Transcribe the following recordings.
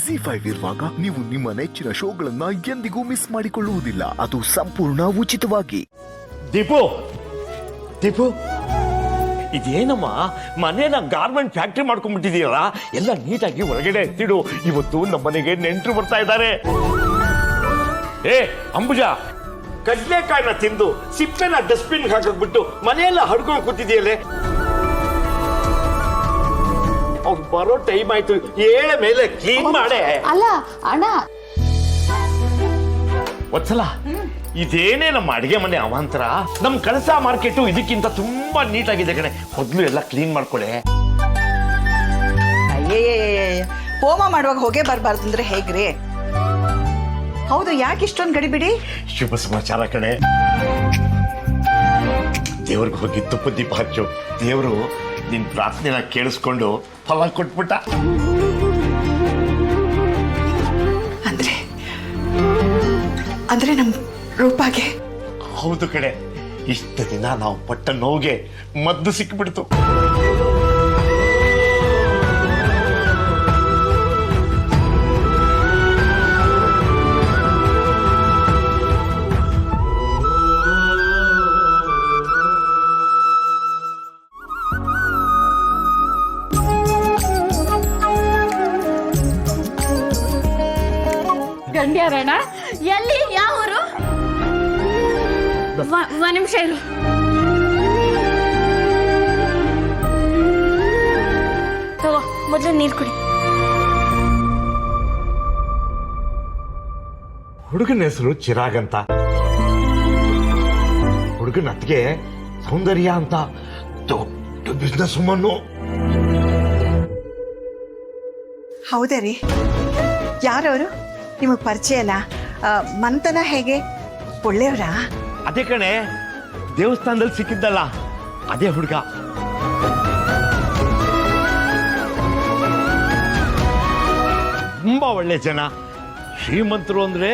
ZEE5 ಇರುವಾಗ ನೀವು ನಿಮ್ಮ ನೆಚ್ಚಿನ ಶೋಗಳನ್ನ ಎಂದಿಗೂ ಮಿಸ್ ಮಾಡಿಕೊಳ್ಳುವುದಿಲ್ಲ. ಅದು ಸಂಪೂರ್ಣ ಉಚಿತವಾಗಿ. ದೀಪು ದೀಪು ಇದೇನಮ್ಮ ಮನೇನ ಗಾರ್ಮೆಂಟ್ ಫ್ಯಾಕ್ಟ್ರಿ ಮಾಡ್ಕೊಂಡ್ಬಿಟ್ಟಿದೀಯಲ್ಲ, ಎಲ್ಲ ನೀಟಾಗಿ ಒಳಗಡೆ ಎತ್ತಿಡು. ಇವತ್ತು ನಮ್ಮನೆಗೆ ನೆಂಟರು ಬರ್ತಾ ಇದ್ದಾರೆ. ಏ ಅಂಬುಜಾ, ಕಡ್ಲೆಕಾಯಿನ ತಿಂದು ಸಿಪ್ಪೆನ ಡಸ್ಟ್ಬಿನ್ ಹಾಕಕ್ಬಿಟ್ಟು ಮನೆಯೆಲ್ಲ ಹಡ್ಕೊಂಡು ಕೂತಿದೆಯಲ್ಲೇ. ಅವ್ರು ಬರೋ ಟೈಮ್ ಆಯ್ತು, ಏಳ ಮೇಲೆ ಕ್ಲೀನ್ ಮಾಡೆ. ಅಲ್ಲ ಅಣ್ಣ, ವತ್ಸಲ, ಇದೇನೇ ನಮ್ಮ ಅಡಿಗೆ ಮನೆ ಅವಾಂತರ. ನಮ್ ಕಳಸ ಮಾರ್ಕೆಟು ಇದಕ್ಕಿಂತ ತುಂಬಾ ನೀಟಾಗಿದೆ ಕಣೆ. ಮೊದ್ಲು ಎಲ್ಲ ಕ್ಲೀನ್ ಮಾಡ್ಕೊಳೆ. ಅಯ್ಯಯ್ಯ, ಹೋಮ ಮಾಡುವಾಗ ಹೊಗೆ ಬರಬಾರ್ದು ಅಂದ್ರೆ ಹೇಗ್ರಿ? ಹೌದು, ಯಾಕೆ ಇಷ್ಟೊಂದು ಗಡಿಬಿಡಿ? ಶುಭ ಸಮಾಚಾರ ಕಣೆ. ದೇವ್ರಿಗೆ ಹೋಗಿ ತುಪ್ಪ ದೀಪ ಹಚ್ಚು. ದೇವರು ನಿನ್ ಪ್ರಾರ್ಥನೆನ ಕೇಳಿಸ್ಕೊಂಡು ಫಲ ಕೊಟ್ಬಿಟ್ಟ. ಅಂದ್ರೆ ನಮ್ ರೂಪಾಗೆ? ಹೌದು ಕಡೆ, ಇಷ್ಟ ದಿನ ನಾವು ಪಟ್ಟ ನೋವಿಗೆ ಮದ್ದು ಸಿಕ್ಕಿಬಿಡ್ತು. ಗಂಡ್ಯಾರಣ್ಣ ಎಲ್ಲಿ? ಯಾವ ಊರು? ಒಂದ್ ನಿಮಿಷ ಇರು. ತಗೋ, ಮೊದಲು ನೀರು ಕುಡಿ. ಹುಡುಗನ ಹೆಸರು ಚಿರಾಗ್ ಅಂತ. ಹುಡುಗನ ಅತ್ತಿಗೆ ಸೌಂದರ್ಯ ಅಂತ. ದೊಡ್ಡ ಬಿಸ್ನೆಸ್ ವುಮನ್ನು. ಹೌದೇ ರೀ? ಯಾರವರು? ನಿಮಗ್ ಪರಿಚಯ ಅಲ್ಲ? ಮಂತನ ಹೇಗೆ? ಒಳ್ಳೆಯವರಾ? ಅದೇ ಕಣೆ, ದೇವಸ್ಥಾನದಲ್ಲಿ ಸಿಕ್ಕಿದ್ದಲ್ಲ ಅದೇ ಹುಡುಗ. ತುಂಬಾ ಒಳ್ಳೆ ಜನ. ಶ್ರೀಮಂತರು ಅಂದ್ರೆ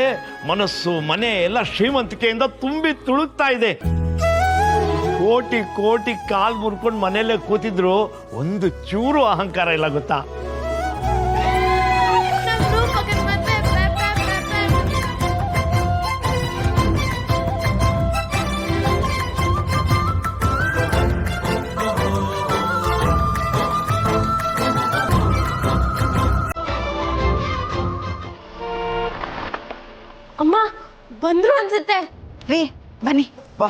ಮನಸ್ಸು ಮನೆ ಎಲ್ಲ ಶ್ರೀಮಂತಿಕೆಯಿಂದ ತುಂಬಿ ತುಳುಕ್ತಾ ಇದೆ. ಕೋಟಿ ಕೋಟಿ ಕಾಲ್ ಮುರ್ಕೊಂಡು ಮನೆಯಲ್ಲೇ ಕೂತಿದ್ರು, ಒಂದು ಚೂರು ಅಹಂಕಾರ ಇಲ್ಲ ಗೊತ್ತಾ? ಅಮ್ಮ ಬಂದ್ರು ಅನ್ಸುತ್ತೆ. ರೀ ಬನ್ನಿ. ಬಾ.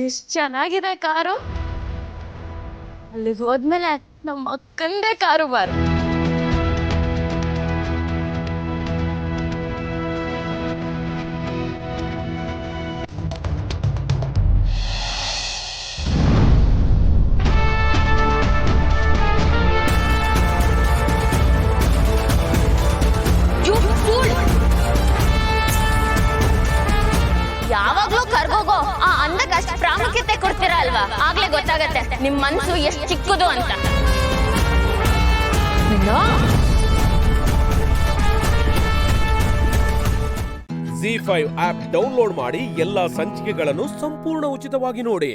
ಎಷ್ಟ್ ಚೆನ್ನಾಗಿದೆ ಕಾರು. ಅಲ್ಲಿಗೆ ಹೋದ್ಮೇಲೆ ನಮ್ಮ ಅಕ್ಕಂದೇ ಕಾರು ಬಾರು. ಯಾವಾಗ್ಲೂ ಕರ್ಗೋಗೋ ಆ ಅಂದಕ್ಕೆ ಅಷ್ಟು ಪ್ರಾಮುಖ್ಯತೆ ಕೊಡ್ತೀರಾ ಅಲ್ವಾ? ಆಗ್ಲೇ ಗೊತ್ತಾಗತ್ತೆ ನಿಮ್ ಮನ್ಸು ಎಷ್ಟು ಚಿಕ್ಕದು ಅಂತ. ZEE5 ಆಪ್ ಡೌನ್ಲೋಡ್ ಮಾಡಿ ಎಲ್ಲಾ ಸಂಚಿಕೆಗಳನ್ನು ಸಂಪೂರ್ಣ ಉಚಿತವಾಗಿ ನೋಡಿ.